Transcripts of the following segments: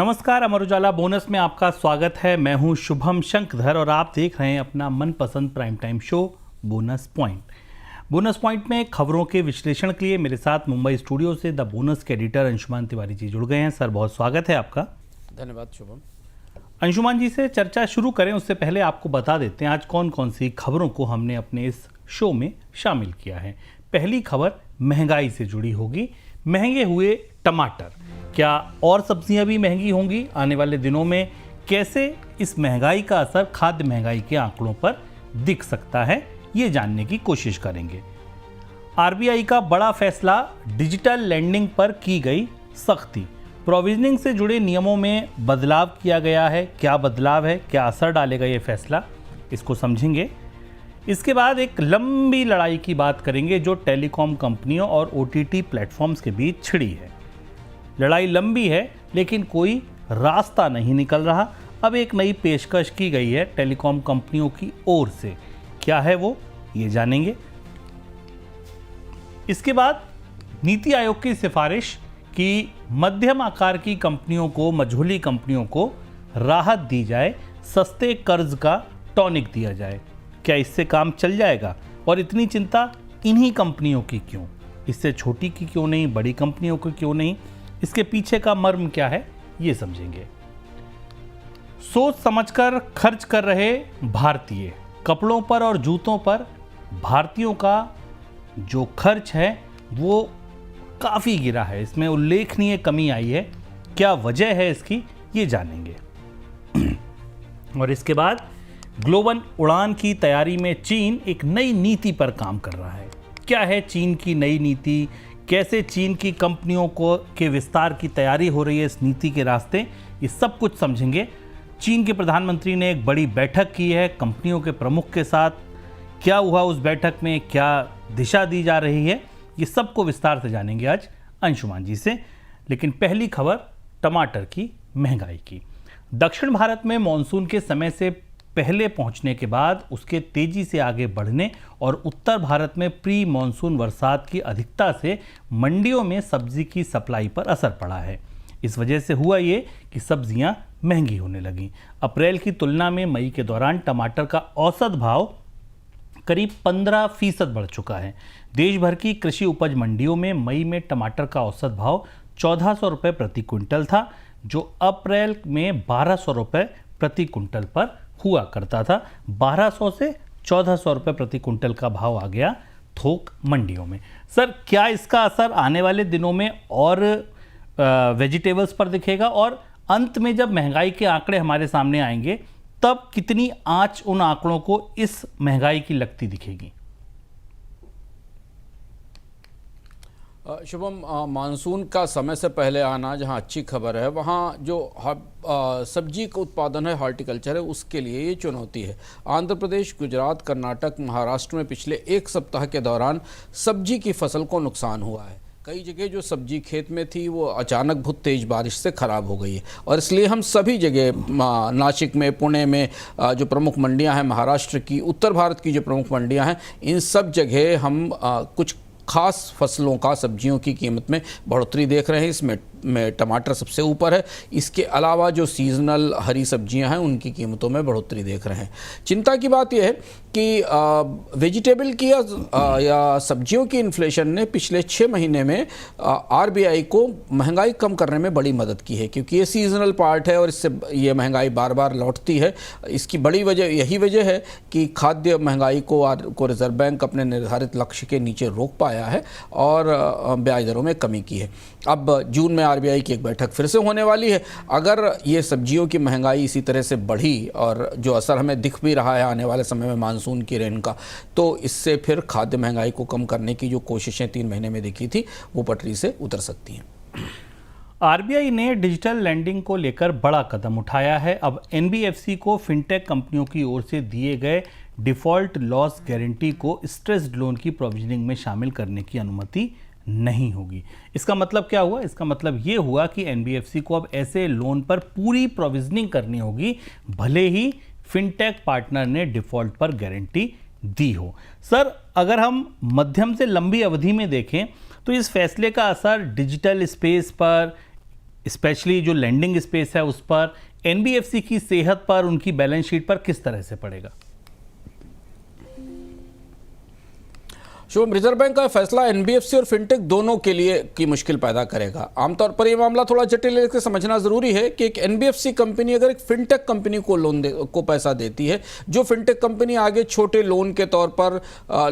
नमस्कार, अमर उजाला बोनस में आपका स्वागत है। मैं हूं शुभम शंकधर और आप देख रहे हैं अपना मनपसंद prime time show bonus point. Bonus point में खबरों के विश्लेषण के लिए मेरे साथ मुंबई स्टूडियो से द बोनस के एडिटर अंशुमान तिवारी जी जुड़ गए हैं। सर, बहुत स्वागत है आपका। धन्यवाद शुभम। अंशुमान जी से चर्चा शुरू करें उससे पहले आपको बता देते हैं आज कौन कौन सी खबरों को हमने अपने इस शो में शामिल किया है। पहली खबर महंगाई से जुड़ी होगी। महंगे हुए टमाटर, क्या और सब्जियां भी महंगी होंगी आने वाले दिनों में? कैसे इस महंगाई का असर खाद्य महंगाई के आंकड़ों पर दिख सकता है, ये जानने की कोशिश करेंगे। आरबीआई का बड़ा फैसला, डिजिटल लैंडिंग पर की गई सख्ती। प्रोविजनिंग से जुड़े नियमों में बदलाव किया गया है। क्या बदलाव है, क्या असर डालेगा ये फैसला, इसको समझेंगे। इसके बाद एक लंबी लड़ाई की बात करेंगे जो टेलीकॉम कंपनियों और ओटीटी प्लेटफॉर्म्स के बीच छिड़ी है। लड़ाई लंबी है लेकिन कोई रास्ता नहीं निकल रहा। अब एक नई पेशकश की गई है टेलीकॉम कंपनियों की ओर से। क्या है वो, ये जानेंगे। इसके बाद नीति आयोग की सिफारिश कि मध्यम आकार की कंपनियों को, मझोली कंपनियों को राहत दी जाए, सस्ते कर्ज का टॉनिक दिया जाए। क्या इससे काम चल जाएगा? और इतनी चिंता इन्हीं कंपनियों की क्यों? इससे छोटी की क्यों नहीं, बड़ी कंपनियों की क्यों नहीं? इसके पीछे का मर्म क्या है, ये समझेंगे। सोच समझकर खर्च कर रहे भारतीय, कपड़ों पर और जूतों पर भारतीयों का जो खर्च है वो काफ़ी गिरा है। इसमें उल्लेखनीय कमी आई है। क्या वजह है इसकी, ये जानेंगे। और इसके बाद ग्लोबल उड़ान की तैयारी में चीन एक नई नीति पर काम कर रहा है। क्या है चीन की नई नीति? कैसे चीन की कंपनियों को के विस्तार की तैयारी हो रही है इस नीति के रास्ते, ये सब कुछ समझेंगे। चीन के प्रधानमंत्री ने एक बड़ी बैठक की है कंपनियों के प्रमुख के साथ। क्या हुआ उस बैठक में, क्या दिशा दी जा रही है, ये सबको विस्तार से जानेंगे आज अंशुमान जी से। लेकिन पहली खबर टमाटर की महंगाई की। दक्षिण भारत में मानसून के समय से पहले पहुंचने के बाद उसके तेजी से आगे बढ़ने और उत्तर भारत में प्री मानसून बरसात की अधिकता से मंडियों में सब्जी की सप्लाई पर असर पड़ा है। इस वजह से हुआ ये कि सब्जियां महंगी होने लगीं। अप्रैल की तुलना में मई के दौरान टमाटर का औसत भाव करीब 15% बढ़ चुका है। देश भर की कृषि उपज मंडियों में मई में टमाटर का औसत भाव 1400 रुपये प्रति क्विंटल था, जो अप्रैल में 1200 रुपये प्रति क्विंटल पर हुआ करता था। 1200 से 1400 रुपये प्रति क्विंटल का भाव आ गया थोक मंडियों में। सर, क्या इसका असर आने वाले दिनों में और वेजिटेबल्स पर दिखेगा? और अंत में जब महंगाई के आंकड़े हमारे सामने आएंगे तब कितनी आंच उन आंकड़ों को इस महंगाई की लगती दिखेगी? शुभम, मानसून का समय से पहले आना जहां अच्छी खबर है, वहां जो सब्जी का उत्पादन है, हॉर्टिकल्चर है, उसके लिए ये चुनौती है। आंध्र प्रदेश, गुजरात, कर्नाटक, महाराष्ट्र में पिछले एक सप्ताह के दौरान सब्जी की फसल को नुकसान हुआ है। कई जगह जो सब्जी खेत में थी वो अचानक बहुत तेज़ बारिश से ख़राब हो गई है और इसलिए हम सभी जगह, नासिक में, पुणे में जो प्रमुख मंडियां हैं, महाराष्ट्र की, उत्तर भारत की जो प्रमुख मंडियां हैं, इन सब जगह हम कुछ खास फसलों का, सब्जियों की कीमत में बढ़ोतरी देख रहे हैं। इसमें टमाटर सबसे ऊपर है। इसके अलावा जो सीजनल हरी सब्जियां हैं उनकी कीमतों में बढ़ोतरी देख रहे हैं। चिंता की बात यह है कि वेजिटेबल की या सब्जियों की इन्फ्लेशन ने पिछले 6 महीने में आरबीआई को महंगाई कम करने में बड़ी मदद की है, क्योंकि ये सीजनल पार्ट है और इससे ये महंगाई बार बार लौटती है। इसकी बड़ी वजह यही वजह है कि खाद्य महंगाई को रिजर्व बैंक अपने निर्धारित लक्ष्य के नीचे रोक पाया है और ब्याज दरों में कमी की है। अब जून में आरबीआई की एक बैठक फिर से होने वाली है। अगर ये सब्जियों की महंगाई इसी तरह से बढ़ी और जो असर हमें दिख भी रहा है आने वाले समय में मानसून की रेन का, तो इससे फिर खाद्य महंगाई को कम करने की जो कोशिशें 3 महीने में देखी थी वो पटरी से उतर सकती हैं। आरबीआई ने डिजिटल लैंडिंग को लेकर बड़ा कदम उठाया है। अब एनबीएफसी को फिनटेक कंपनियों की ओर से दिए गए डिफॉल्ट लॉस गारंटी को स्ट्रेस्ड लोन की प्रोविजनिंग में शामिल करने की अनुमति नहीं होगी। इसका मतलब क्या हुआ? इसका मतलब ये हुआ कि एनबीएफसी को अब ऐसे लोन पर पूरी प्रोविजनिंग करनी होगी, भले ही फिनटेक पार्टनर ने डिफॉल्ट पर गारंटी दी हो। सर, अगर हम मध्यम से लंबी अवधि में देखें तो इस फैसले का असर डिजिटल स्पेस पर, स्पेशली जो लैंडिंग स्पेस है उस पर, एनबीएफसी की सेहत पर, उनकी बैलेंस शीट पर किस तरह से पड़ेगा? शुभम, रिजर्व बैंक का फैसला एनबीएफसी और फिनटेक दोनों के लिए की मुश्किल पैदा करेगा। आमतौर पर यह मामला थोड़ा जटिल है, इसको समझना जरूरी है कि एक एनबीएफसी कंपनी अगर एक फिनटेक कंपनी को को पैसा देती है, जो फिनटेक कंपनी आगे छोटे लोन के तौर पर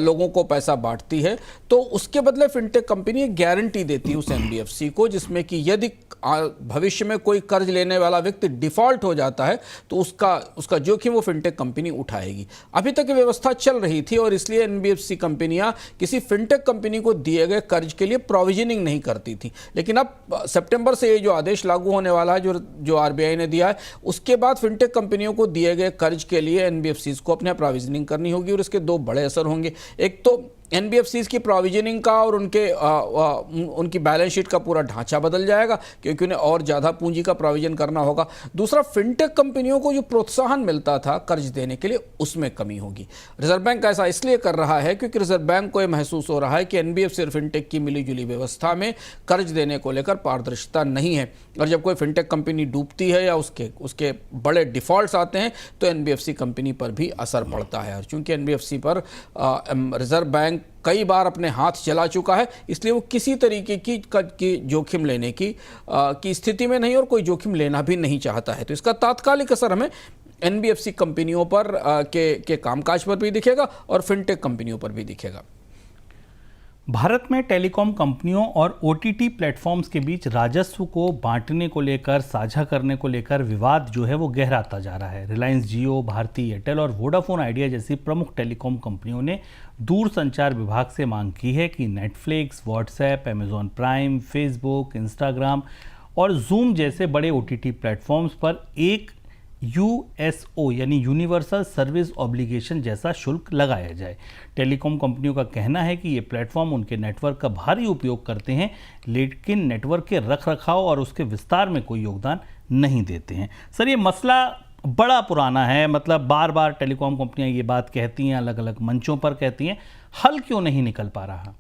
लोगों को पैसा बांटती है, तो उसके बदले फिनटेक कंपनी एक गारंटी देती है उस एनबीएफसी को, जिसमें कि यदि भविष्य में कोई कर्ज लेने वाला व्यक्ति डिफॉल्ट हो जाता है तो उसका जोखिम वो फिनटेक कंपनी उठाएगी। अभी तक ये व्यवस्था चल रही थी और इसलिए एनबीएफसी कंपनियां किसी फिनटेक कंपनी को दिए गए कर्ज के लिए प्रोविजनिंग नहीं करती थी। लेकिन अब सितंबर से ये जो आदेश लागू होने वाला है, जो आरबीआई ने दिया है, उसके बाद फिनटेक कंपनियों को दिए गए कर्ज के लिए एनबीएफसीज को अपने प्रोविजनिंग करनी होगी और इसके दो बड़े असर होंगे। एक तो एनबीएफसीज की प्रोविजनिंग का और उनकी बैलेंस शीट का पूरा ढांचा बदल जाएगा, क्योंकि उन्हें और ज़्यादा पूंजी का प्रोविजन करना होगा। दूसरा, फिनटेक कंपनियों को जो प्रोत्साहन मिलता था कर्ज देने के लिए, उसमें कमी होगी। रिजर्व बैंक ऐसा इसलिए कर रहा है क्योंकि रिजर्व बैंक को यह महसूस हो रहा है कि एनबीएफसी और फिनटेक की मिलीजुली व्यवस्था में कर्ज देने को लेकर पारदर्शिता नहीं है, और जब कोई फिनटेक कंपनी डूबती है या उसके बड़े डिफॉल्ट्स आते हैं तो एनबीएफसी कंपनी पर भी असर पड़ता है। और चूंकि एनबीएफसी पर रिजर्व बैंक कई बार अपने हाथ चला चुका है, इसलिए वो किसी तरीके की जोखिम लेने की स्थिति में नहीं और कोई जोखिम लेना भी नहीं चाहता है। तो इसका तात्कालिक असर हमें एनबीएफसी कंपनियों पर के कामकाज पर भी दिखेगा और फिनटेक कंपनियों पर भी दिखेगा। भारत में टेलीकॉम कंपनियों और ओटीटी प्लेटफॉर्म्स के बीच राजस्व को बांटने को लेकर, साझा करने को लेकर विवाद जो है वो गहराता जा रहा है। रिलायंस जियो, भारती एयरटेल और वोडाफोन आइडिया जैसी प्रमुख टेलीकॉम कंपनियों ने दूरसंचार विभाग से मांग की है कि Netflix, WhatsApp, Amazon prime, Facebook, Instagram और जूम जैसे बड़े ओटीटी प्लेटफॉर्म्स पर एक यूएसओ यानी यूनिवर्सल सर्विस ऑब्लिगेशन जैसा शुल्क लगाया जाए। टेलीकॉम कंपनियों का कहना है कि ये प्लेटफॉर्म उनके नेटवर्क का भारी उपयोग करते हैं, लेकिन नेटवर्क के रखरखाव और उसके विस्तार में कोई योगदान नहीं देते हैं। सर, ये मसला बड़ा पुराना है, मतलब बार बार टेलीकॉम कंपनियां ये बात कहती हैं, अलग अलग मंचों पर कहती हैं, हल क्यों नहीं निकल पा रहा?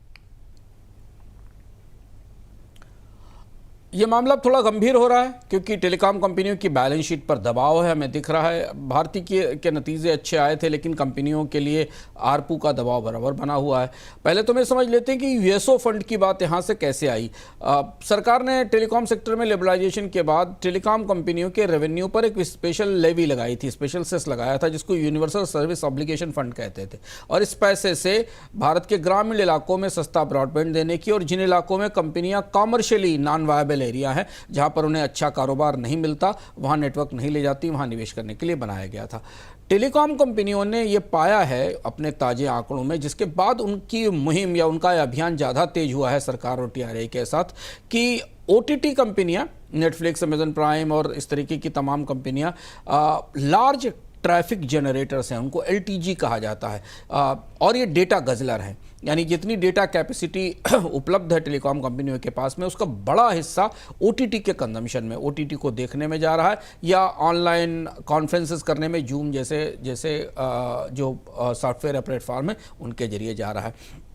ये मामला थोड़ा गंभीर हो रहा है क्योंकि टेलीकॉम कंपनियों की बैलेंस शीट पर दबाव है, हमें दिख रहा है। भारती के नतीजे अच्छे आए थे, लेकिन कंपनियों के लिए आरपू का दबाव बराबर बना हुआ है। पहले तो मैं समझ लेते हैं कि यूएसओ फंड की बात यहाँ से कैसे आई। सरकार ने टेलीकॉम सेक्टर में लिबरलाइजेशन के बाद टेलीकॉम कंपनियों के रेवेन्यू पर एक स्पेशल लेवी लगाई थी, स्पेशल सेस लगाया था, जिसको यूनिवर्सल सर्विस ऑब्लिगेशन फंड कहते थे। और इस पैसे से भारत के ग्रामीण इलाकों में सस्ता ब्रॉडबैंड देने की और जिन इलाकों में कंपनियां कॉमर्शियली नॉन वायबल एरिया है, जहां पर उन्हें अच्छा कारोबार नहीं मिलता, वहां नेटवर्क नहीं ले जाती, वहां निवेश करने के लिए बनाया गया था। टेलीकॉम कंपनियों ने यह पाया है अपने ताजे आंकड़ों में, जिसके बाद उनकी मुहिम या उनका अभियान ज़्यादा तेज हुआ है सरकार और टीआरआई के साथ, कि ओटीटी कंपनियां, नेटफ्लिक्स, अमेजन प्राइम और इस तरीके की तमाम कंपनियां लार्ज ट्रैफिक जनरेटर्स हैं, उनको एलटीजी कहा जाता है, और ये डेटा गजलर हैं। यानी जितनी डेटा कैपेसिटी उपलब्ध है टेलीकॉम कंपनियों के पास में, उसका बड़ा हिस्सा ओटीटी के कंजम्पशन में, ओटीटी को देखने में जा रहा है या ऑनलाइन कॉन्फ्रेंसेस करने में जूम जैसे जो सॉफ्टवेयर या प्लेटफॉर्म है उनके जरिए जा रहा है।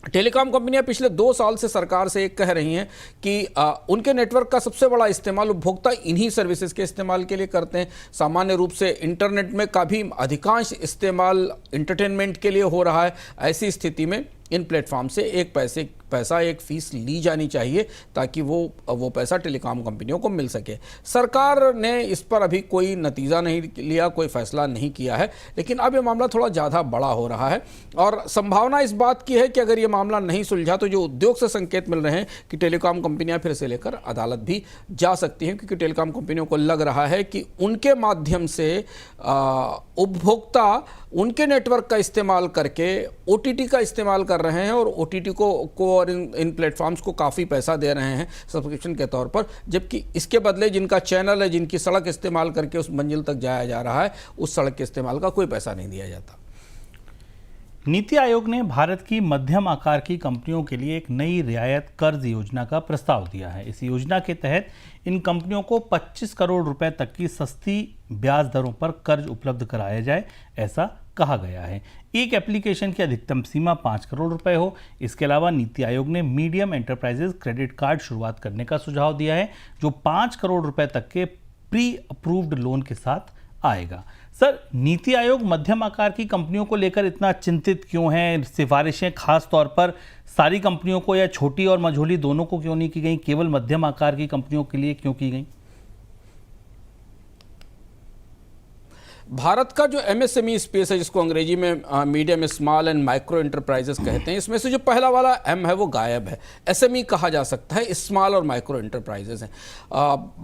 टेलीकॉम कंपनियां पिछले 2 साल से सरकार से एक कह रही हैं कि उनके नेटवर्क का सबसे बड़ा इस्तेमाल उपभोक्ता इन्हीं सर्विसेज के इस्तेमाल के लिए करते हैं। सामान्य रूप से इंटरनेट में का भी अधिकांश इस्तेमाल एंटरटेनमेंट के लिए हो रहा है। ऐसी स्थिति में इन प्लेटफॉर्म से एक फीस ली जानी चाहिए ताकि वो पैसा टेलीकॉम कंपनियों को मिल सके। सरकार ने इस पर अभी कोई नतीजा नहीं लिया, कोई फैसला नहीं किया है, लेकिन अब ये मामला थोड़ा ज़्यादा बड़ा हो रहा है और संभावना इस बात की है कि अगर ये मामला नहीं सुलझा तो जो उद्योग से संकेत मिल रहे हैं कि टेलीकॉम कंपनियां फिर से लेकर अदालत भी जा सकती हैं, क्योंकि टेलीकॉम कंपनियों को लग रहा है कि उनके माध्यम से उपभोक्ता उनके नेटवर्क का इस्तेमाल करके ओटीटी का इस्तेमाल कर रहे हैं और ओटीटी को और इन प्लेटफॉर्म्स को काफ़ी पैसा दे रहे हैं सब्सक्रिप्शन के तौर पर, जबकि इसके बदले जिनका चैनल है, जिनकी सड़क इस्तेमाल करके उस मंजिल तक जाया जा रहा है, उस सड़क के इस्तेमाल का कोई पैसा नहीं दिया जाता। नीति आयोग ने भारत की मध्यम आकार की कंपनियों के लिए एक नई रियायत कर्ज योजना का प्रस्ताव दिया है। इस योजना के तहत इन कंपनियों को 25 करोड़ रुपए तक की सस्ती ब्याज दरों पर कर्ज उपलब्ध कराया जाए, ऐसा कहा गया है। एक एप्लीकेशन की अधिकतम सीमा 5 करोड़ रुपए हो। इसके अलावा नीति आयोग ने मीडियम एंटरप्राइजेज क्रेडिट कार्ड शुरुआत करने का सुझाव दिया है, जो 5 करोड़ रुपए तक के प्री अप्रूव्ड लोन के साथ आएगा। सर, नीति आयोग मध्यम आकार की कंपनियों को लेकर इतना चिंतित क्यों है? सिफारिशें खास तौर पर सारी कंपनियों को या छोटी और मझोली दोनों को क्यों नहीं की गई, केवल मध्यम आकार की कंपनियों के लिए क्यों की गई? भारत का जो एमएसएमई स्पेस है, जिसको अंग्रेजी में medium small and micro enterprises कहते हैं, इसमें से जो पहला वाला एम है वो गायब है। एसएमई कहा जा सकता है, स्मॉल और माइक्रो एंटरप्राइजेस हैं।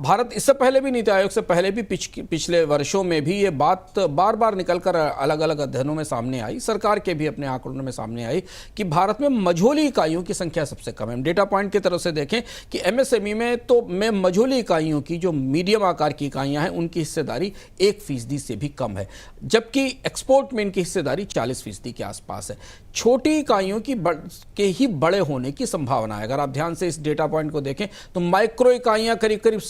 भारत इससे पहले भी, नीति आयोग से पहले भी पिछले वर्षों में भी ये बात बार बार निकलकर अलग अलग अध्ययनों में सामने आई, सरकार के भी अपने आंकड़ों में सामने आई कि भारत में मझोली इकाइयों की संख्या सबसे कम है। हम डेटा पॉइंट की तरफ से देखें कि एमएसएमई में मझोली इकाइयों की, जो मीडियम आकार की इकाइयां हैं, उनकी हिस्सेदारी 1% से भी कम है, जबकि एक्सपोर्ट में इनकी हिस्सेदारी 40% के आसपास है। छोटी इकाइयों के ही बड़े होने की संभावना है। अगर आप ध्यान से इस डेटा पॉइंट को देखें तो माइक्रो इकाइयां करीब करीब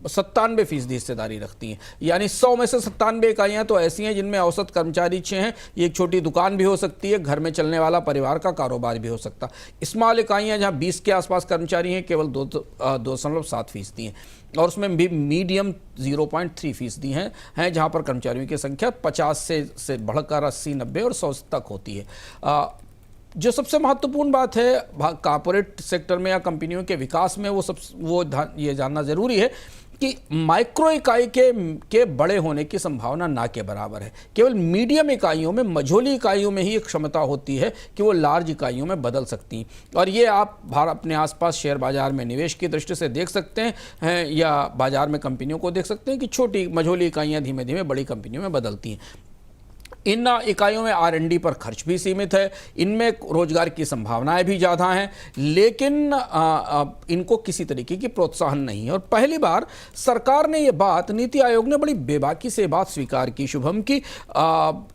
97% हिस्सेदारी रखती हैं, यानी 100 में से 97 इकाइयां तो ऐसी हैं जिनमें औसत कर्मचारी 6 हैं। ये एक छोटी दुकान भी हो सकती है, घर में चलने वाला परिवार का कारोबार भी हो सकता है। स्मॉल इकाइयां जहां 20 के आसपास कर्मचारी हैं, केवल 2.7% हैं, और उसमें भी मीडियम 0.3% हैं जहां पर कर्मचारियों की संख्या 50 से बढ़कर 80, 90 और 100 तक होती है। जो सबसे महत्वपूर्ण बात है कॉर्पोरेट सेक्टर में या कंपनियों के विकास में, ये जानना जरूरी है कि माइक्रो इकाई के बड़े होने की संभावना ना के बराबर है। केवल मीडियम इकाइयों में, मझोली इकाइयों में ही एक क्षमता होती है कि वो लार्ज इकाइयों में बदल सकती हैं। और ये आप अपने आसपास शेयर बाजार में निवेश की दृष्टि से देख सकते हैं या बाजार में कंपनियों को देख सकते हैं कि छोटी मझोली इकाइयां धीमे धीमे बड़ी कंपनियों में बदलती हैं। इन इकाइयों में R&D पर खर्च भी सीमित है, इनमें रोजगार की संभावनाएं भी ज़्यादा हैं, लेकिन इनको किसी तरीके की प्रोत्साहन नहीं है। और पहली बार सरकार ने ये बात, नीति आयोग ने बड़ी बेबाकी से बात स्वीकार की, शुभम, की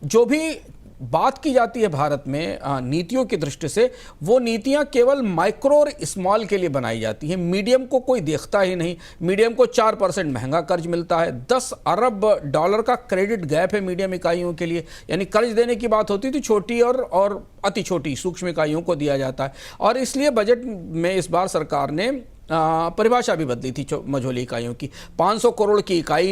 जो भी बात की जाती है भारत में नीतियों की दृष्टि से, वो नीतियां केवल माइक्रो और स्मॉल के लिए बनाई जाती हैं। मीडियम को कोई देखता ही नहीं। मीडियम को 4% महंगा कर्ज मिलता है। $10 अरब का क्रेडिट गैप है मीडियम इकाइयों के लिए, यानी कर्ज देने की बात होती थी छोटी और अति छोटी सूक्ष्म इकाइयों को दिया जाता है। और इसलिए बजट में इस बार सरकार ने परिभाषा भी बदली थी मझोली इकाइयों की। 500 करोड़ की इकाई,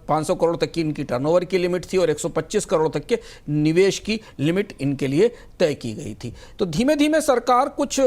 500 करोड़ तक की इनकी टर्नओवर की लिमिट थी और 125 करोड़ तक के निवेश की लिमिट इनके लिए तय की गई थी। तो धीमे धीमे सरकार कुछ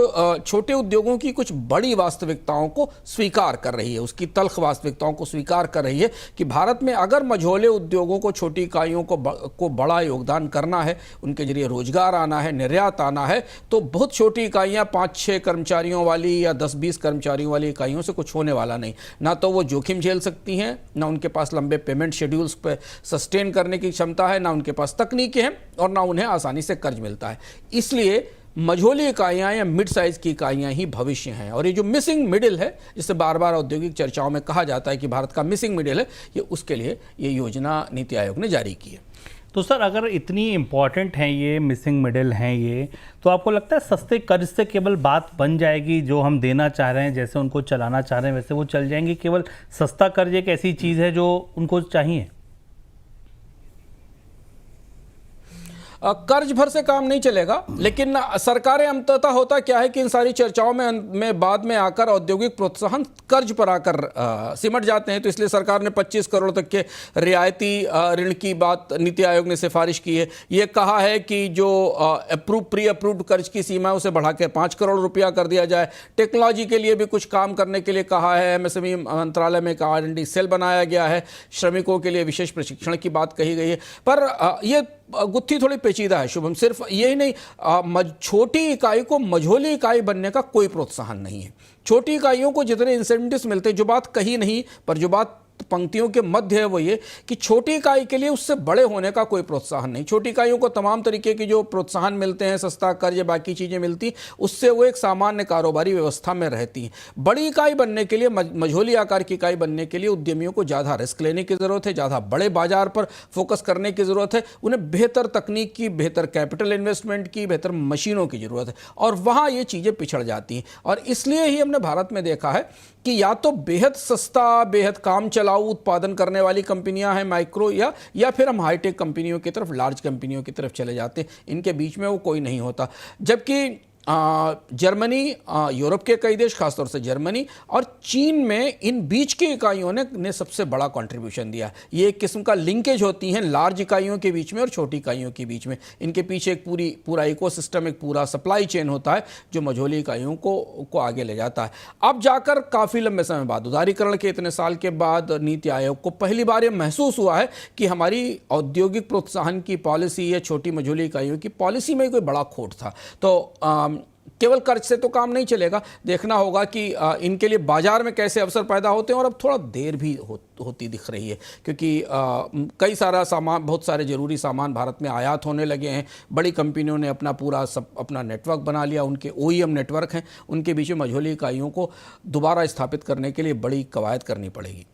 छोटे उद्योगों की कुछ बड़ी वास्तविकताओं को स्वीकार कर रही है, उसकी तल्ख वास्तविकताओं को स्वीकार कर रही है कि भारत में अगर मझोले उद्योगों को, छोटी इकाइयों को बड़ा योगदान करना है, उनके जरिए रोजगार आना है, निर्यात आना है, तो बहुत छोटी इकाइयां 5-6 कर्मचारियों वाली या 10-20 कर्मचारियों वाली इकाइयों से कुछ होने वाला नहीं। ना तो वो जोखिम झेल सकती हैं, ना उनके पास लंबे पेमेंट शेड्यूल्स पे सस्टेन करने की क्षमता है, ना उनके पास तकनीकें हैं, और ना उन्हें आसानी से कर्ज मिलता है। इसलिए मझोली इकाइयां या मिड साइज की इकाइयां ही भविष्य हैं। और ये जो मिसिंग मिडिल है, जिससे बार बार औद्योगिक चर्चाओं में कहा जाता है कि भारत का मिसिंग मिडिल है, ये उसके लिए ये योजना नीति आयोग ने जारी की है। तो सर, अगर इतनी इम्पॉर्टेंट हैं ये, मिसिंग मिडिल हैं ये, तो आपको लगता है सस्ते कर्ज से केवल बात बन जाएगी? जो हम देना चाह रहे हैं, जैसे उनको चलाना चाह रहे हैं, वैसे वो चल जाएंगे? केवल सस्ता कर्ज एक ऐसी चीज़ है जो उनको चाहिए? कर्ज भर से काम नहीं चलेगा, लेकिन सरकारें अंततः होता क्या है कि इन सारी चर्चाओं में बाद में आकर औद्योगिक प्रोत्साहन कर्ज पर आकर सिमट जाते हैं। तो इसलिए सरकार ने 25 करोड़ तक के रियायती ऋण की बात नीति आयोग ने सिफारिश की है। ये कहा है कि जो प्री अप्रूव्ड कर्ज की सीमा है उसे बढ़ा के 5 करोड़ रुपया कर दिया जाए। टेक्नोलॉजी के लिए भी कुछ काम करने के लिए कहा है। एमएसएमई मंत्रालय में R&D सेल बनाया गया है। श्रमिकों के लिए विशेष प्रशिक्षण की बात कही गई है। पर ये गुत्थी थोड़ी पेचीदा है शुभम। सिर्फ यही नहीं, छोटी इकाई को मझोली इकाई बनने का कोई प्रोत्साहन नहीं है। छोटी इकाइयों को जितने इंसेंटिव्स मिलते हैं, जो बात कही नहीं पर जो बात पंक्तियों के मध्य है वो ये कि छोटी इकाई के लिए उससे बड़े होने का कोई प्रोत्साहन नहीं। छोटी इकाइयों को तमाम तरीके के जो प्रोत्साहन मिलते हैं, सस्ता कर्ज या बाकी चीज़ें मिलती, उससे वो एक सामान्य कारोबारी व्यवस्था में रहती हैं। बड़ी इकाई बनने के लिए, मझोली आकार की इकाई बनने के लिए उद्यमियों को ज़्यादा रिस्क लेने की ज़रूरत है, ज़्यादा बड़े बाजार पर फोकस करने की ज़रूरत है, उन्हें बेहतर तकनीक की, बेहतर कैपिटल इन्वेस्टमेंट की, बेहतर मशीनों की ज़रूरत है, और वहाँ ये चीज़ें पिछड़ जाती हैं। और इसलिए ही हमने भारत में देखा है कि या तो बेहद सस्ता, बेहद काम चलाऊ उत्पादन करने वाली कंपनियां हैं माइक्रो, या फिर हम हाईटेक कंपनियों की तरफ, लार्ज कंपनियों की तरफ चले जाते हैं। इनके बीच में वो कोई नहीं होता। जबकि जर्मनी, यूरोप के कई देश, खासतौर से जर्मनी और चीन में इन बीच की इकाइयों ने सबसे बड़ा कंट्रीब्यूशन दिया। ये एक किस्म का लिंकेज होती है लार्ज इकाइयों के बीच में और छोटी इकाइयों के बीच में। इनके पीछे एक पूरा इकोसिस्टम, एक पूरा सप्लाई चेन होता है जो मझोली इकाइयों को आगे ले जाता है। अब जाकर काफ़ी लंबे समय बाद, उदारीकरण के इतने साल के बाद, नीति आयोग को पहली बार ये महसूस हुआ है कि हमारी औद्योगिक प्रोत्साहन की पॉलिसी या छोटी मझोली इकाइयों की पॉलिसी में कोई बड़ा खोट था। तो केवल कर्ज से तो काम नहीं चलेगा, देखना होगा कि इनके लिए बाजार में कैसे अवसर पैदा होते हैं। और अब थोड़ा देर भी होती दिख रही है, क्योंकि कई सारा सामान, बहुत सारे ज़रूरी सामान भारत में आयात होने लगे हैं। बड़ी कंपनियों ने अपना नेटवर्क बना लिया, उनके OEM नेटवर्क हैं, उनके बीच में मझोली इकाइयों को दोबारा स्थापित करने के लिए बड़ी कवायद करनी पड़ेगी।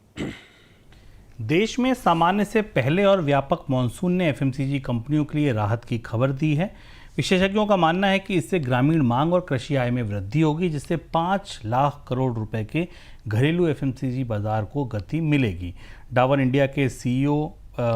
देश में सामान्य से पहले और व्यापक मानसून ने FMCG कंपनियों के लिए राहत की खबर दी है। विशेषज्ञों का मानना है कि इससे ग्रामीण मांग और कृषि आय में वृद्धि होगी, जिससे 5 लाख करोड़ रुपए के घरेलू FMCG बाजार को गति मिलेगी। डाबर इंडिया के CEO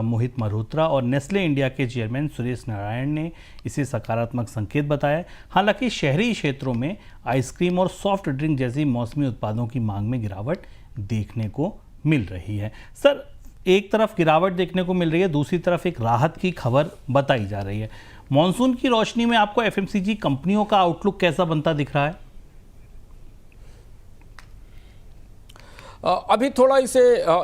मोहित मल्होत्रा और नेस्ले इंडिया के चेयरमैन सुरेश नारायण ने इसे सकारात्मक संकेत बताया। हालांकि शहरी क्षेत्रों में आइसक्रीम और सॉफ्ट ड्रिंक जैसी मौसमी उत्पादों की मांग में गिरावट देखने को मिल रही है। सर, एक तरफ गिरावट देखने को मिल रही है, दूसरी तरफ एक राहत की खबर बताई जा रही है। मॉनसून की रोशनी में आपको FMCG कंपनियों का आउटलुक कैसा बनता दिख रहा है? अभी थोड़ा इसे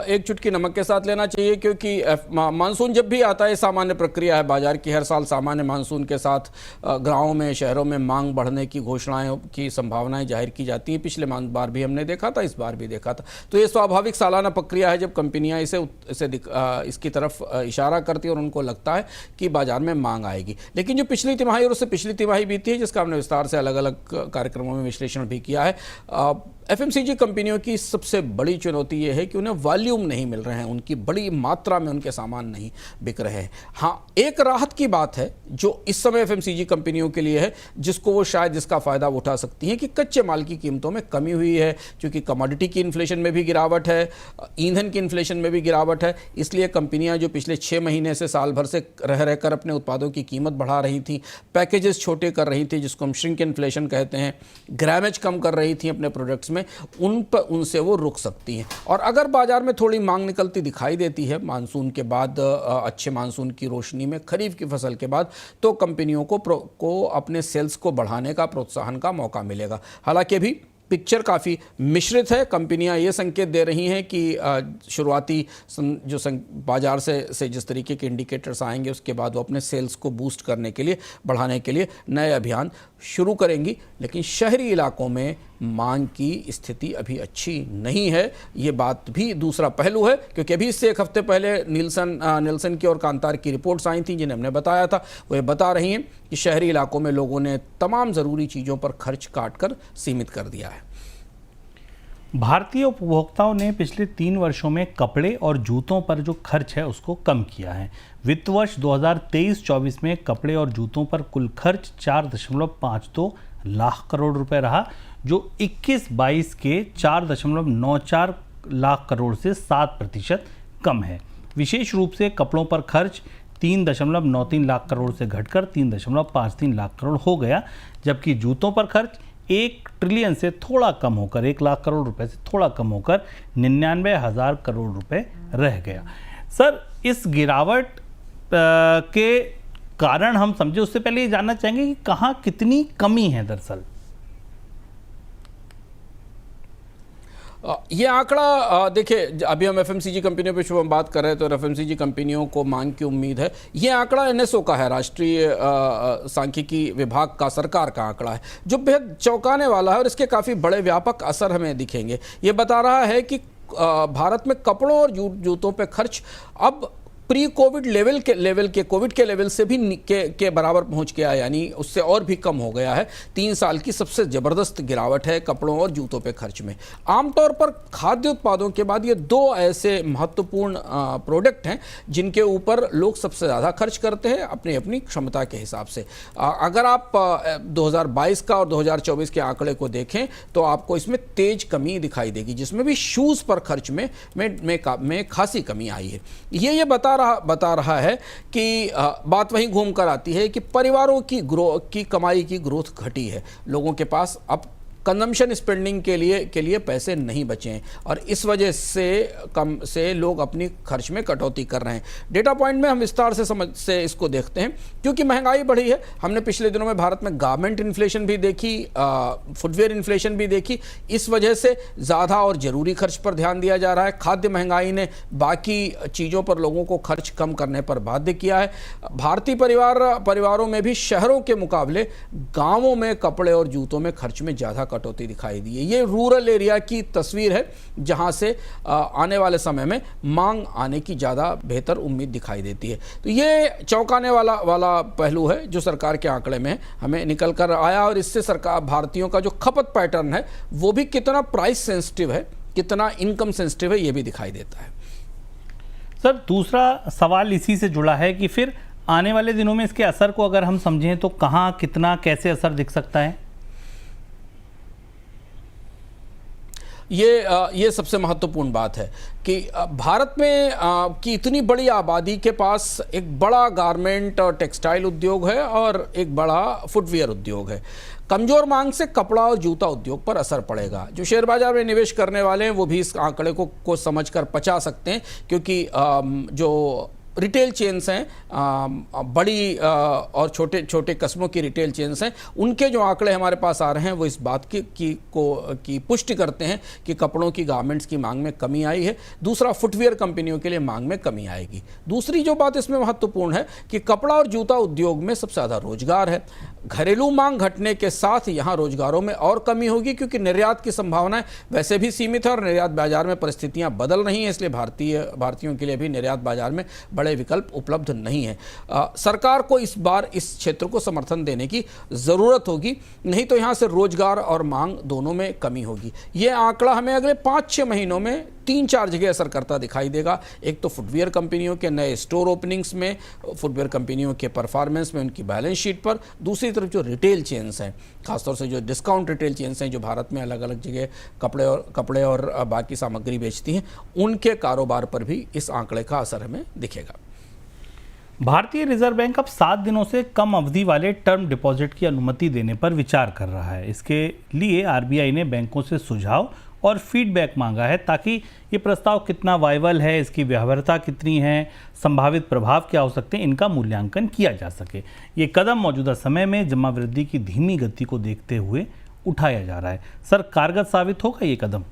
एक चुटकी नमक के साथ लेना चाहिए, क्योंकि मानसून जब भी आता है, सामान्य प्रक्रिया है बाजार की। हर साल सामान्य मानसून के साथ गांवों में, शहरों में मांग बढ़ने की घोषणाएं की संभावनाएं जाहिर की जाती हैं। पिछले बार भी हमने देखा था, इस बार भी देखा था। तो ये स्वाभाविक सालाना प्रक्रिया है जब कंपनियां इसकी तरफ इशारा करती है और उनको लगता है कि बाजार में मांग आएगी। लेकिन जो पिछली तिमाही और उससे पिछली तिमाही बीती है, जिसका हमने विस्तार से अलग अलग कार्यक्रमों में विश्लेषण भी किया है, FMCG कंपनियों की सबसे बड़ी चुनौती ये है कि उन्हें वॉल्यूम नहीं मिल रहे हैं, उनकी बड़ी मात्रा में उनके सामान नहीं बिक रहे हैं। हाँ, एक राहत की बात है जो इस समय FMCG कंपनियों के लिए है, जिसका फ़ायदा वो उठा सकती हैं, कि कच्चे माल की कीमतों में कमी हुई है। क्योंकि कमोडिटी की इन्फ्लेशन में भी गिरावट है, ईंधन की इन्फ्लेशन में भी गिरावट है। इसलिए कंपनियाँ जो पिछले 6 महीने से, साल भर से रहकर अपने उत्पादों की कीमत बढ़ा रही थी, पैकेजेस छोटे कर रही थी, जिसको हम श्रिंक इन्फ्लेशन कहते हैं, ग्रामेज कम कर रही थी अपने प्रोडक्ट्स में, उनसे वो रुक सकती हैं। और अगर बाजार में थोड़ी मांग निकलती दिखाई देती है मानसून के बाद, अच्छे मानसून की रोशनी में, खरीफ की फसल के बाद, तो कंपनियों को अपने सेल्स को बढ़ाने का, प्रोत्साहन का मौका मिलेगा। हालांकि अभी पिक्चर काफ़ी मिश्रित है। कंपनियां ये संकेत दे रही हैं कि शुरुआती जो बाजार से जिस तरीके के इंडिकेटर्स आएंगे, उसके बाद वो अपने सेल्स को बूस्ट करने के लिए, बढ़ाने के लिए नए अभियान शुरू करेंगी। लेकिन शहरी इलाकों में मांग की स्थिति अभी अच्छी नहीं है। ये बात भी दूसरा पहलू है, क्योंकि अभी इससे एक हफ्ते पहले निल्सन की और कांतार की रिपोर्ट्स आई थी, जिन्हें हमने बताया था। वो ये बता रही हैं कि शहरी इलाकों में लोगों ने तमाम ज़रूरी चीज़ों पर खर्च काटकर सीमित कर दिया है। भारतीय उपभोक्ताओं ने पिछले 3 वर्षों में कपड़े और जूतों पर जो खर्च है उसको कम किया है। वित्त वर्ष 2023-24 में कपड़े और जूतों पर कुल खर्च 4.52 लाख करोड़ रुपए रहा, जो 21-22 के 4.94 लाख करोड़ से 7% कम है। विशेष रूप से कपड़ों पर खर्च 3.93 लाख करोड़ से घटकर 3.53 लाख करोड़ हो गया, जबकि जूतों पर खर्च 1 ट्रिलियन से थोड़ा कम होकर, 1 लाख करोड़ रुपए से थोड़ा कम होकर 99,000 करोड़ रुपए रह गया। सर, इस गिरावट के कारण हम समझे, उससे पहले ये जानना चाहेंगे कि कहाँ कितनी कमी है दरअसल। ये आंकड़ा देखिए, अभी हम FMCG कंपनियों पे शुभ बात कर रहे हैं, तो FMCG कंपनियों को मांग की उम्मीद है। ये आंकड़ा NSO का है, राष्ट्रीय सांख्यिकी विभाग का, सरकार का आंकड़ा है, जो बेहद चौंकाने वाला है और इसके काफ़ी बड़े व्यापक असर हमें दिखेंगे। ये बता रहा है कि भारत में कपड़ों और जूतों पे खर्च अब प्री कोविड कोविड के लेवल से भी के बराबर पहुंच गया है, यानी उससे और भी कम हो गया है। 3 साल की सबसे ज़बरदस्त गिरावट है कपड़ों और जूतों पे खर्च में। आमतौर पर खाद्य उत्पादों के बाद ये 2 ऐसे महत्वपूर्ण प्रोडक्ट हैं जिनके ऊपर लोग सबसे ज़्यादा खर्च करते हैं अपनी अपनी क्षमता के हिसाब से। अगर आप 2022 का और 2024 के आंकड़े को देखें तो आपको इसमें तेज कमी दिखाई देगी, जिसमें भी शूज़ पर खर्च में खासी कमी आई है। ये बता रहा है कि बात वहीं घूम कर आती है कि परिवारों की कमाई की ग्रोथ घटी है। लोगों के पास अब कंजम्पशन स्पेंडिंग के लिए पैसे नहीं बचे हैं और इस वजह से लोग अपनी खर्च में कटौती कर रहे हैं। डेटा पॉइंट में हम विस्तार से इसको देखते हैं, क्योंकि महंगाई बढ़ी है। हमने पिछले दिनों में भारत में गारमेंट इन्फ्लेशन भी देखी, फुटवेयर इन्फ्लेशन भी देखी। इस वजह से ज़्यादा और ज़रूरी खर्च पर ध्यान दिया जा रहा है। खाद्य महंगाई ने बाकी चीज़ों पर लोगों को खर्च कम करने पर बाध्य किया है। भारतीय परिवारों में भी शहरों के मुकाबले गाँवों में कपड़े और जूतों में खर्च में ज़्यादा कटौती दिखाई दी है। ये रूरल एरिया की तस्वीर है जहां से आने वाले समय में मांग आने की ज़्यादा बेहतर उम्मीद दिखाई देती है। तो ये चौंकाने वाला पहलू है जो सरकार के आंकड़े में हमें निकल कर आया और इससे सरकार भारतीयों का जो खपत पैटर्न है वो भी कितना प्राइस सेंसिटिव है, कितना इनकम सेंसिटिव है, ये भी दिखाई देता है। सर, दूसरा सवाल इसी से जुड़ा है कि फिर आने वाले दिनों में इसके असर को अगर हम समझें तो कहाँ, कितना, कैसे असर दिख सकता है? ये सबसे महत्वपूर्ण बात है कि भारत में की इतनी बड़ी आबादी के पास एक बड़ा गारमेंट और टेक्सटाइल उद्योग है और एक बड़ा फुटवियर उद्योग है। कमजोर मांग से कपड़ा और जूता उद्योग पर असर पड़ेगा। जो शेयर बाजार में निवेश करने वाले हैं वो भी इस आंकड़े को समझकर पचा सकते हैं, क्योंकि जो रिटेल चेन्स हैं, बड़ी और छोटे कस्मों की रिटेल चेन्स हैं, उनके जो आंकड़े हमारे पास आ रहे हैं वो इस बात की पुष्टि करते हैं कि कपड़ों की गारमेंट्स की मांग में कमी आई है। दूसरा, फुटवियर कंपनियों के लिए मांग में कमी आएगी। दूसरी जो बात इसमें महत्वपूर्ण है कि कपड़ा और जूता उद्योग में सबसे ज़्यादा रोजगार है। घरेलू मांग घटने के साथ यहाँ रोजगारों में और कमी होगी, क्योंकि निर्यात की संभावनाएं वैसे भी सीमित है और निर्यात बाजार में परिस्थितियां बदल रही हैं, इसलिए भारतीयों के लिए भी निर्यात बाजार में बड़े विकल्प उपलब्ध नहीं है। सरकार को इस बार इस क्षेत्र को समर्थन देने की ज़रूरत होगी, नहीं तो यहाँ से रोजगार और मांग दोनों में कमी होगी। ये आंकड़ा हमें अगले 5-6 महीनों में 3-4 जगह असर करता दिखाई देगा। एक तो फुटवियर कंपनियों के नए स्टोर ओपनिंग्स में, फुटवियर कंपनियों के परफॉर्मेंस में, उनकी बैलेंस शीट पर। दूसरी तरफ जो रिटेल चेन्स हैं, खासतौर से जो डिस्काउंट रिटेल चेन्स हैं जो भारत में अलग अलग जगह कपड़े और बाकी सामग्री बेचती हैं, उनके कारोबार पर भी इस आंकड़े का असर हमें दिखेगा। भारतीय रिजर्व बैंक अब 7 दिनों से कम अवधि वाले टर्म डिपॉजिट की अनुमति देने पर विचार कर रहा है। इसके लिए आरबीआई ने बैंकों से सुझाव और फीडबैक मांगा है, ताकि ये प्रस्ताव कितना वायबल है, इसकी व्यवहार्यता कितनी है, संभावित प्रभाव क्या हो सकते हैं, इनका मूल्यांकन किया जा सके। ये कदम मौजूदा समय में जमा वृद्धि की धीमी गति को देखते हुए उठाया जा रहा है। सर, कारगर साबित होगा ये कदम?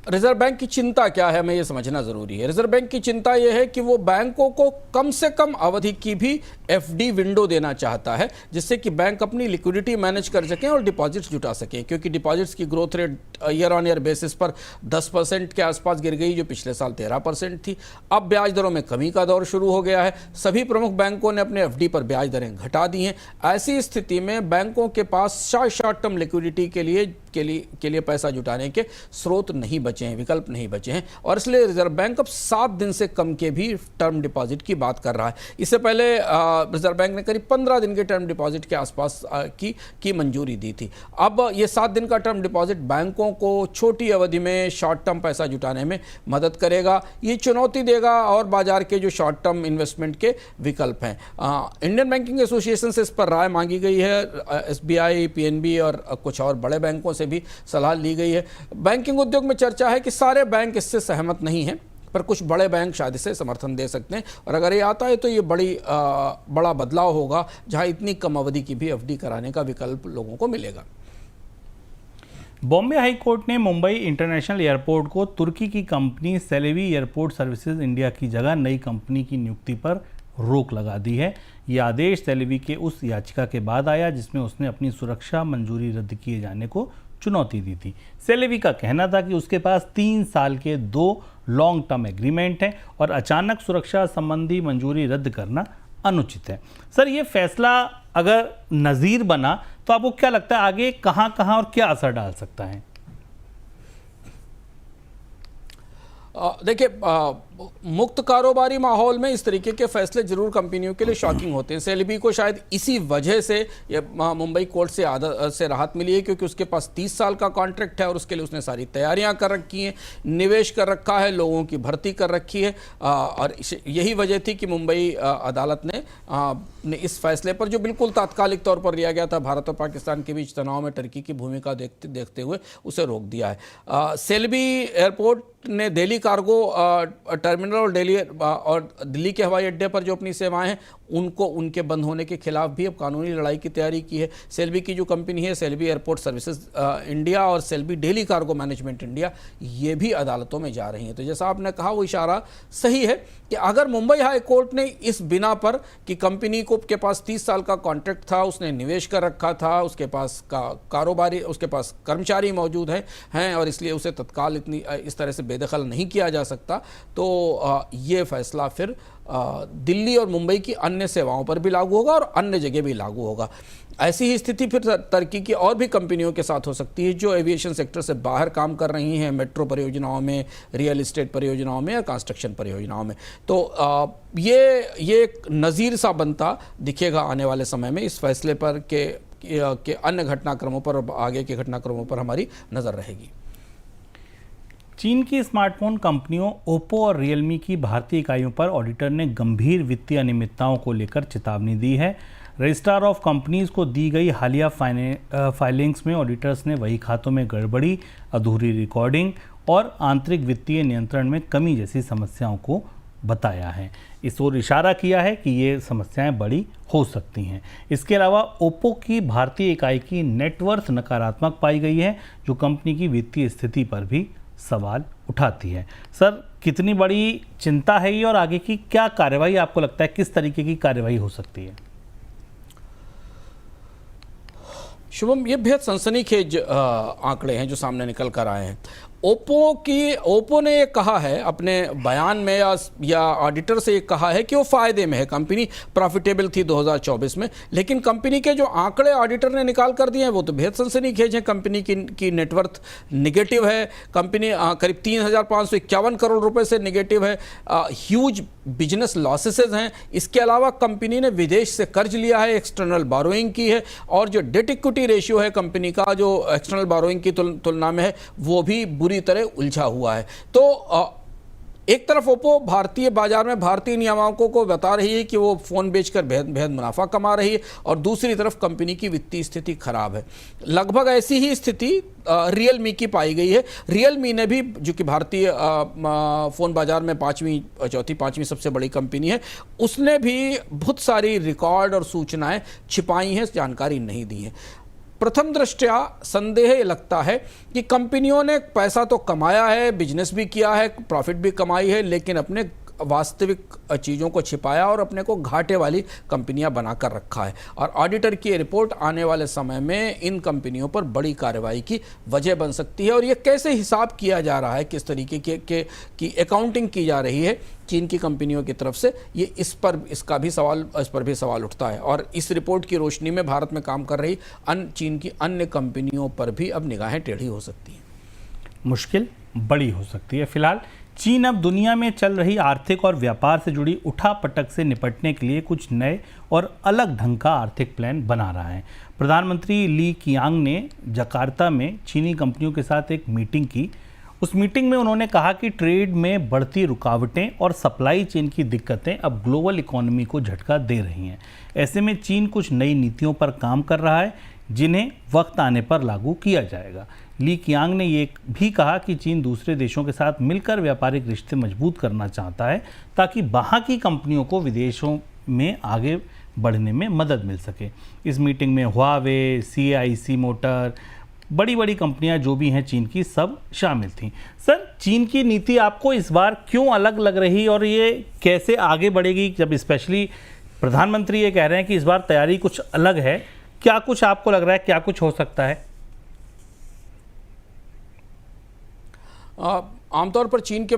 रिजर्व बैंक की चिंता क्या है, हमें ये समझना जरूरी है। रिजर्व बैंक की चिंता यह है कि वो बैंकों को कम से कम अवधि की भी एफडी विंडो देना चाहता है, जिससे कि बैंक अपनी लिक्विडिटी मैनेज कर सकें और डिपॉजिट्स जुटा सकें, क्योंकि डिपॉजिट्स की growth rate year on year basis पर 10% के आसपास गिर गई, जो पिछले साल 13% थी। अब ब्याज दरों में कमी का दौर शुरू हो गया है। सभी प्रमुख बैंकों ने अपने एफडी पर ब्याज दरें घटा दी हैं। ऐसी स्थिति में बैंकों के पास शॉर्ट टर्म लिक्विडिटी के लिए पैसा जुटाने के स्रोत नहीं बचे हैं, विकल्प नहीं बचे हैं, और इसलिए रिजर्व बैंक अब 7 दिन से कम के भी टर्म डिपॉजिट की बात कर रहा है। इससे पहले रिजर्व बैंक ने करीब 15 दिन के टर्म डिपॉजिट के आसपास की मंजूरी दी थी। अब ये 7 दिन का टर्म डिपॉजिट बैंकों को छोटी अवधि में शॉर्ट टर्म पैसा जुटाने में मदद करेगा। ये चुनौती देगा और बाजार के जो शॉर्ट टर्म इन्वेस्टमेंट के विकल्प हैं। इंडियन बैंकिंग एसोसिएशन से इस पर राय मांगी गई है। एसबीआई, पीएनबी और कुछ और बड़े बैंकों से भी सलाह ली गई है। बैंकिंग उद्योग में चर्चा है कि सारे बैंक इससे सहमत नहीं हैं, पर कुछ बड़े बैंक शायद इसे समर्थन दे सकते हैं, और अगर ये आता है तो ये बड़ा बदलाव होगा, जहां इतनी कम अवधि की भी एफडी कराने का विकल्प लोगों को मिलेगा। बॉम्बे हाई कोर्ट ने मुंबई इंटरनेशनल एयरपोर्ट को तुर्की की company Salovey airport services India की जगह नई कंपनी की नियुक्ति पर रोक लगा दी है। यह आदेश सेलेवी के उस याचिका के बाद आया जिसमें उसने अपनी सुरक्षा मंजूरी रद्द किए जाने को चुनौती दी थी। सेलेबी का कहना था कि उसके पास 3 साल के 2 लॉन्ग टर्म एग्रीमेंट हैं और अचानक सुरक्षा संबंधी मंजूरी रद्द करना अनुचित है। सर, ये फैसला अगर नज़ीर बना तो आपको क्या लगता है आगे कहां और क्या असर डाल सकता है? देखिए, मुक्त कारोबारी माहौल में इस तरीके के फैसले जरूर कंपनियों के लिए शॉकिंग होते हैं। सेलेबी को शायद इसी वजह से मुंबई कोर्ट से राहत मिली है, क्योंकि उसके पास 30 साल का कॉन्ट्रैक्ट है और उसके लिए उसने सारी तैयारियां कर रखी हैं, निवेश कर रखा है, लोगों की भर्ती कर रखी है। और यही वजह थी कि मुंबई अदालत ने इस फैसले पर, जो बिल्कुल तात्कालिक तौर पर लिया गया था, भारत और पाकिस्तान के बीच तनाव में टर्की की भूमिका देखते हुए उसे रोक दिया है। सेलेबी एयरपोर्ट ने दिल्ली कार्गो टर्मिनल और दिल्ली के हवाई अड्डे पर जो अपनी सेवाएं हैं उनको उनके बंद होने के खिलाफ भी अब कानूनी लड़ाई की तैयारी की है। सेल्बी की जो कंपनी है, सेल्बी एयरपोर्ट सर्विसेज इंडिया और Celebi Delhi cargo management India, ये भी अदालतों में जा रही हैं। तो जैसा आपने कहा वो इशारा सही है कि अगर मुंबई हाई कोर्ट ने इस बिना पर कि कंपनी के पास 30 साल का कॉन्ट्रैक्ट था, उसने निवेश कर रखा था, उसके पास कारोबारी, उसके पास कर्मचारी मौजूद हैं और इसलिए उसे तत्काल इस तरह से बेदखल नहीं किया जा सकता, तो ये फैसला फिर दिल्ली और मुंबई की अन्य सेवाओं पर भी लागू होगा और अन्य जगह भी लागू होगा। ऐसी ही स्थिति फिर टर्की की और भी कंपनियों के साथ हो सकती है जो एविएशन सेक्टर से बाहर काम कर रही हैं, मेट्रो परियोजनाओं में, रियल एस्टेट परियोजनाओं में या कंस्ट्रक्शन परियोजनाओं में। तो ये एक नज़ीर सा बनता दिखेगा आने वाले समय में इस फैसले पर के अन्य घटनाक्रमों पर, आगे के घटनाक्रमों पर हमारी नज़र रहेगी। चीन की स्मार्टफोन कंपनियों ओप्पो और रियलमी की भारतीय इकाइयों पर ऑडिटर ने गंभीर वित्तीय अनियमितताओं को लेकर चेतावनी दी है। रजिस्ट्रार ऑफ कंपनीज को दी गई हालिया फाइलिंग्स में ऑडिटर्स ने वही खातों में गड़बड़ी, अधूरी रिकॉर्डिंग और आंतरिक वित्तीय नियंत्रण में कमी जैसी समस्याओं को बताया है। इस ओर इशारा किया है कि ये समस्याएं बड़ी हो सकती हैं। इसके अलावा ओप्पो की भारतीय इकाई की नेटवर्थ नकारात्मक पाई गई है, जो कंपनी की वित्तीय स्थिति पर भी सवाल उठाती है। सर, कितनी बड़ी चिंता है ये और आगे की क्या कार्रवाई आपको लगता है, किस तरीके की कार्रवाई हो सकती है? शुभम, ये बेहद सनसनीखेज आंकड़े हैं जो सामने निकल कर आए हैं। ओप्पो ने ये कहा है अपने बयान में या ऑडिटर से ये कहा है कि वो फायदे में है, कंपनी प्रॉफिटेबल थी 2024 में, लेकिन कंपनी के जो आंकड़े ऑडिटर ने निकाल कर दिए हैं वो तो बेहद सनसनीखेज हैं। कंपनी की नेटवर्थ निगेटिव है, कंपनी करीब 3,551 करोड़ रुपए से निगेटिव है, ह्यूज बिजनेस लॉसेसेस हैं। इसके अलावा कंपनी ने विदेश से कर्ज लिया है, एक्सटर्नल बोरोइंग की है, और जो डेट इक्विटी रेशियो है कंपनी का, जो एक्सटर्नल बोरोइंग की तुलना में है, वो भी बुरी तरह उलझा हुआ है। तो एक तरफ ओप्पो भारतीय बाजार में भारतीय नियामकों को बता रही है कि वो फ़ोन बेचकर बेहद मुनाफा कमा रही है, और दूसरी तरफ कंपनी की वित्तीय स्थिति खराब है। लगभग ऐसी ही स्थिति रियलमी की पाई गई है। रियलमी ने भी, जो कि भारतीय फ़ोन बाजार में चौथी पाँचवीं सबसे बड़ी कंपनी है, उसने भी बहुत सारी रिकॉर्ड और सूचनाएं छिपाई हैं, जानकारी नहीं दी है। प्रथम दृष्टया संदेह ये लगता है कि कंपनियों ने पैसा तो कमाया है, बिजनेस भी किया है, प्रॉफिट भी कमाई है, लेकिन अपने वास्तविक चीज़ों को छिपाया और अपने को घाटे वाली कंपनियां बनाकर रखा है। और ऑडिटर की रिपोर्ट आने वाले समय में इन कंपनियों पर बड़ी कार्रवाई की वजह बन सकती है। और ये कैसे हिसाब किया जा रहा है, किस तरीके की अकाउंटिंग की जा रही है चीन की कंपनियों की तरफ से, ये इस पर भी सवाल उठता है। और इस रिपोर्ट की रोशनी में भारत में काम कर रही चीन की अन्य कंपनियों पर भी अब निगाहें टेढ़ी हो सकती हैं, मुश्किल बड़ी हो सकती है। फिलहाल चीन अब दुनिया में चल रही आर्थिक और व्यापार से जुड़ी उठापटक से निपटने के लिए कुछ नए और अलग ढंग का आर्थिक प्लान बना रहा है। प्रधानमंत्री ली कियांग ने जकार्ता में चीनी कंपनियों के साथ एक मीटिंग की। उस मीटिंग में उन्होंने कहा कि ट्रेड में बढ़ती रुकावटें और सप्लाई चेन की दिक्कतें अब ग्लोबल इकोनॉमी को झटका दे रही हैं। ऐसे में चीन कुछ नई नीतियों पर काम कर रहा है, जिन्हें वक्त आने पर लागू किया जाएगा। ली कियांग ने ये भी कहा कि चीन दूसरे देशों के साथ मिलकर व्यापारिक रिश्ते मजबूत करना चाहता है, ताकि वहाँ की कंपनियों को विदेशों में आगे बढ़ने में मदद मिल सके। इस मीटिंग में हुआवे, CIC मोटर, बड़ी बड़ी कंपनियां जो भी हैं चीन की, सब शामिल थीं। सर, चीन की नीति आपको इस बार क्यों अलग लग रही और ये कैसे आगे बढ़ेगी, जब स्पेशली प्रधानमंत्री ये कह रहे हैं कि इस बार तैयारी कुछ अलग है? क्या कुछ आपको लग रहा है, क्या कुछ हो सकता है? आमतौर पर चीन के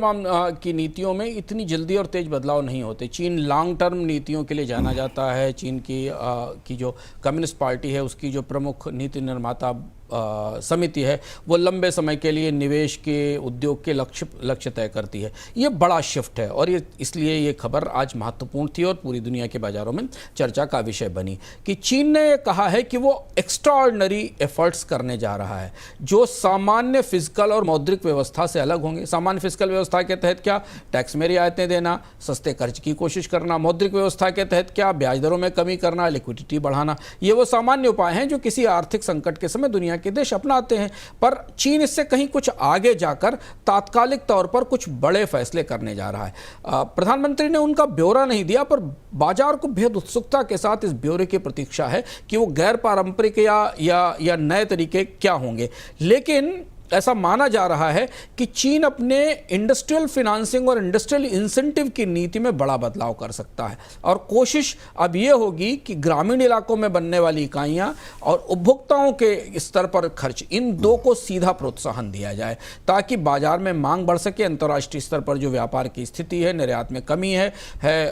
की नीतियों में इतनी जल्दी और तेज बदलाव नहीं होते। चीन लॉन्ग टर्म नीतियों के लिए जाना जाता है। चीन की जो कम्युनिस्ट पार्टी है उसकी जो प्रमुख नीति निर्माता समिति है वो लंबे समय के लिए निवेश के उद्योग के लक्ष्य तय करती है। ये बड़ा शिफ्ट है और ये इसलिए ये खबर आज महत्वपूर्ण थी और पूरी दुनिया के बाजारों में चर्चा का विषय बनी कि चीन ने कहा है कि वो एक्स्ट्राऑर्डिनरी एफर्ट्स करने जा रहा है जो सामान्य फिजिकल और मौद्रिक व्यवस्था से अलग होंगे। सामान्य फिजिकल व्यवस्था के तहत क्या, टैक्स में रियायतें देना, सस्ते कर्ज की कोशिश करना। मौद्रिक व्यवस्था के तहत क्या, ब्याज दरों में कमी करना, लिक्विडिटी बढ़ाना। ये वो सामान्य उपाय हैं जो किसी आर्थिक संकट के समय दुनिया के देश अपनाते हैं। पर चीन इससे कहीं कुछ आगे जाकर तात्कालिक तौर पर कुछ बड़े फैसले करने जा रहा है। प्रधानमंत्री ने उनका ब्यौरा नहीं दिया पर बाजार को बेहद उत्सुकता के साथ इस ब्यौरे की प्रतीक्षा है कि वो गैर पारंपरिक या नए तरीके क्या होंगे। लेकिन ऐसा माना जा रहा है कि चीन अपने इंडस्ट्रियल फाइनेंसिंग और इंडस्ट्रियल इंसेंटिव की नीति में बड़ा बदलाव कर सकता है और कोशिश अब यह होगी कि ग्रामीण इलाकों में बनने वाली इकाइयां और उपभोक्ताओं के स्तर पर खर्च, इन दो को सीधा प्रोत्साहन दिया जाए ताकि बाजार में मांग बढ़ सके। अंतर्राष्ट्रीय स्तर पर जो व्यापार की स्थिति है, निर्यात में कमी है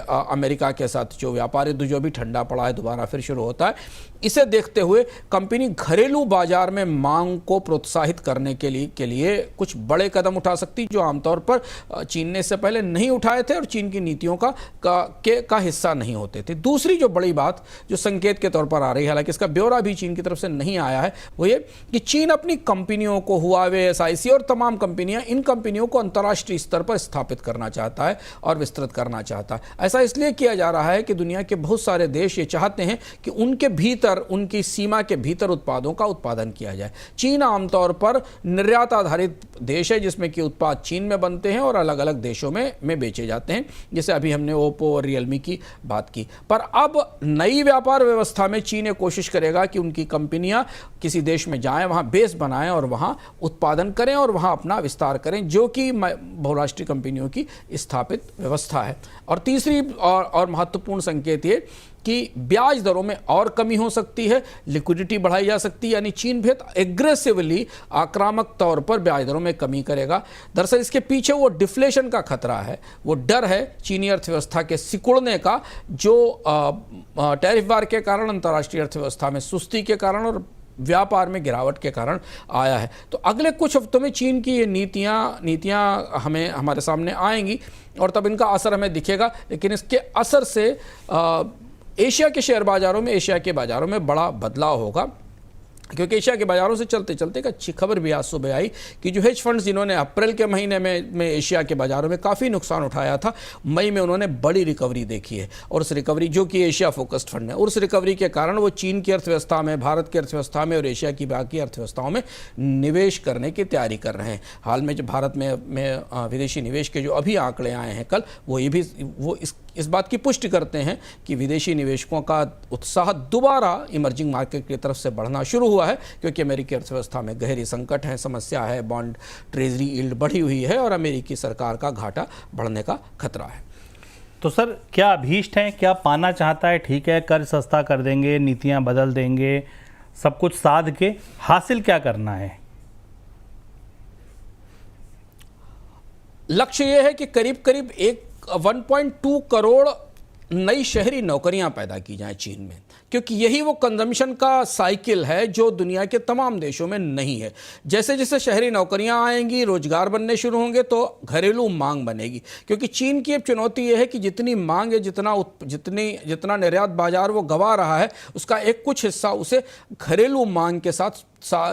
अमेरिका के साथ जो व्यापार युद्ध जो भी ठंडा पड़ा है दोबारा फिर शुरू होता है, इसे देखते हुए कंपनी घरेलू बाजार में मांग को प्रोत्साहित करने के लिए कुछ बड़े कदम उठा सकती जो आमतौर पर चीन ने इससे पहले नहीं उठाए थे और चीन की नीतियों का हिस्सा नहीं होते थे। दूसरी जो बड़ी बात जो संकेत के तौर पर आ रही है, हालांकि इसका ब्यौरा भी चीन की तरफ से नहीं आया है, वो ये कि चीन अपनी कंपनियों को, हुआवे, SIC और तमाम कंपनियां, इन कंपनियों को अंतर्राष्ट्रीय स्तर पर स्थापित करना चाहता है और विस्तृत करना चाहता है। ऐसा इसलिए किया जा रहा है कि दुनिया के बहुत सारे देश ये चाहते हैं कि उनके भीतर, उनकी सीमा के भीतर उत्पादों का उत्पादन किया जाए। चीन आमतौर पर निर्यात आधारित देश है जिसमें कि उत्पाद चीन में बनते हैं और अलग अलग देशों में बेचे जाते हैं, जैसे अभी हमने ओप्पो और रियलमी की बात की। पर अब नई व्यापार व्यवस्था में चीन ये कोशिश करेगा कि उनकी कंपनियां किसी देश में जाएं, वहां बेस बनाएं और वहां उत्पादन करें और वहां अपना विस्तार करें, जो कि बहुराष्ट्रीय कंपनियों की स्थापित व्यवस्था है। और तीसरी और महत्वपूर्ण संकेत ये कि ब्याज दरों में और कमी हो सकती है, लिक्विडिटी बढ़ाई जा सकती है, यानी चीन भी एग्रेसिवली आक्रामक तौर पर ब्याज दरों में कमी करेगा। दरअसल इसके पीछे वो डिफ्लेशन का खतरा है, वो डर है चीनी अर्थव्यवस्था के सिकुड़ने का, जो टैरिफ वार के कारण, अंतर्राष्ट्रीय अर्थव्यवस्था में सुस्ती के कारण और व्यापार में गिरावट के कारण आया है। तो अगले कुछ हफ्तों में चीन की ये नीतियां हमें हमारे सामने आएंगी और तब इनका असर हमें दिखेगा। लेकिन इसके असर से एशिया के शेयर बाजारों में, एशिया के बाजारों में बड़ा बदलाव होगा, क्योंकि एशिया के बाजारों से चलते चलते एक अच्छी खबर भी आज सुबह आई कि जो हेज फंड्स जिन्होंने अप्रैल के महीने में एशिया के बाजारों में काफ़ी नुकसान उठाया था, मई में उन्होंने बड़ी रिकवरी देखी है। और उस रिकवरी, जो कि एशिया फोकस्ड फंड है, उस रिकवरी के कारण वो चीन की अर्थव्यवस्था में, भारत की अर्थव्यवस्था में और एशिया की बाकी अर्थव्यवस्थाओं में निवेश करने की तैयारी कर रहे हैं। हाल में जो भारत में विदेशी निवेश के जो अभी आंकड़े आए हैं कल, वो इस बात की पुष्टि करते हैं कि विदेशी निवेशकों का उत्साह दोबारा इमर्जिंग मार्केट की तरफ से बढ़ना शुरू हुआ है, क्योंकि अमेरिकी अर्थव्यवस्था में गहरी संकट है, समस्या है, बॉन्ड ट्रेजरी यील्ड बढ़ी हुई है और अमेरिकी सरकार का घाटा बढ़ने का खतरा है। तो सर, क्या अभीष्ट है, क्या पाना चाहता है? ठीक है, कर्ज सस्ता कर देंगे, नीतियां बदल देंगे, सब कुछ साध के हासिल क्या करना है? लक्ष्य यह है कि करीब करीब 1.2 करोड़ नई शहरी नौकरियां पैदा की जाएं चीन में, क्योंकि यही वो कंजम्पशन का साइकिल है जो दुनिया के तमाम देशों में नहीं है। जैसे जैसे शहरी नौकरियां आएंगी, रोजगार बनने शुरू होंगे, तो घरेलू मांग बनेगी। क्योंकि चीन की अब चुनौती यह है कि जितनी मांग है, जितना निर्यात बाजार वो गंवा रहा है, उसका एक कुछ हिस्सा उसे घरेलू मांग के साथ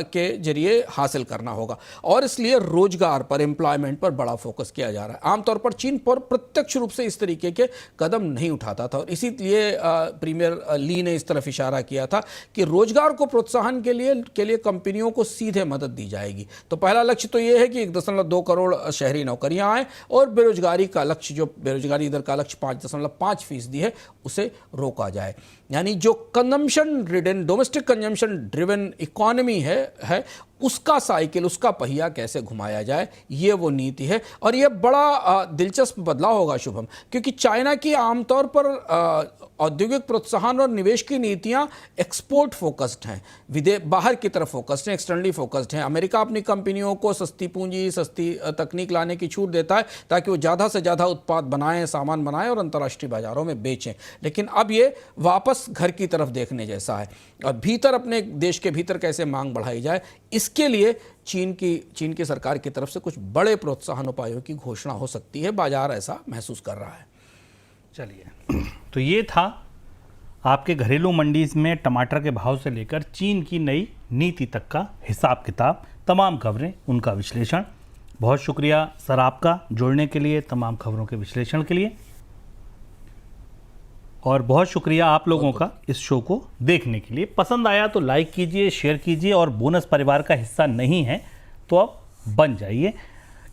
के जरिए हासिल करना होगा। और इसलिए रोजगार पर, एम्प्लॉयमेंट पर बड़ा फोकस किया जा रहा है। आमतौर पर चीन पर प्रत्यक्ष रूप से इस तरीके के कदम नहीं उठाता था और इसीलिए प्रीमियर ली ने इस तरफ इशारा किया था कि रोजगार को प्रोत्साहन के लिए कंपनियों को सीधे मदद दी जाएगी। तो पहला लक्ष्य तो यह है कि 1.2 करोड़ शहरी नौकरियां आए और बेरोजगारी का लक्ष्य, जो बेरोजगारी दर का लक्ष्य 5.5% है, उसे रोका जाए। यानी जो consumption driven, domestic consumption driven economy है उसका साइकिल, उसका पहिया कैसे घुमाया जाए, ये वो नीति है। और ये बड़ा दिलचस्प बदलाव होगा शुभम, क्योंकि चाइना की आमतौर पर औद्योगिक प्रोत्साहन और निवेश की नीतियां एक्सपोर्ट फोकस्ड हैं, बाहर की तरफ फोकस्ड हैं, एक्सटर्नली फोकस्ड हैं। अमेरिका अपनी कंपनियों को सस्ती पूंजी, सस्ती तकनीक लाने की छूट देता है ताकि वो ज़्यादा से ज़्यादा उत्पाद बनाएं, सामान बनाएं और अंतर्राष्ट्रीय बाजारों में बेचें। लेकिन अब ये वापस घर की तरफ देखने जैसा है, और भीतर अपने देश के भीतर कैसे मांग बढ़ाई जाए, इसके लिए चीन की सरकार की तरफ से कुछ बड़े प्रोत्साहन उपायों की घोषणा हो सकती है। बाजार ऐसा महसूस कर रहा है। चलिए, तो ये था आपके घरेलू मंडी में टमाटर के भाव से लेकर चीन की नई नीति तक का हिसाब किताब, तमाम खबरें, उनका विश्लेषण। बहुत शुक्रिया सर आपका जुड़ने के लिए, तमाम खबरों के विश्लेषण के लिए, और बहुत शुक्रिया आप लोगों का इस शो को देखने के लिए। पसंद आया तो लाइक कीजिए, शेयर कीजिए, और बोनस परिवार का हिस्सा नहीं है तो अब बन जाइए,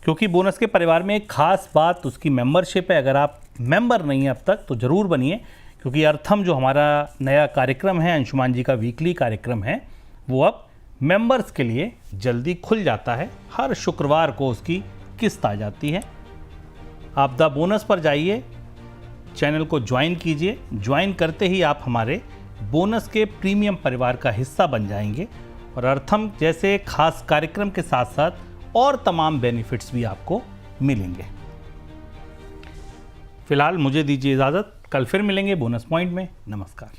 क्योंकि बोनस के परिवार में एक खास बात उसकी मेंबरशिप है। अगर आप मेंबर नहीं हैं अब तक तो ज़रूर बनिए, क्योंकि अर्थम जो हमारा नया कार्यक्रम है, अंशुमान जी का वीकली कार्यक्रम है, वो अब मेंबर्स के लिए जल्दी खुल जाता है। हर शुक्रवार को उसकी किस्त आ जाती है। आप द बोनस पर जाइए, चैनल को ज्वाइन कीजिए। ज्वाइन करते ही आप हमारे बोनस के प्रीमियम परिवार का हिस्सा बन जाएंगे, और अर्थम जैसे खास कार्यक्रम के साथ साथ और तमाम बेनिफिट्स भी आपको मिलेंगे। फिलहाल मुझे दीजिए इजाज़त, कल फिर मिलेंगे बोनस पॉइंट में। नमस्कार।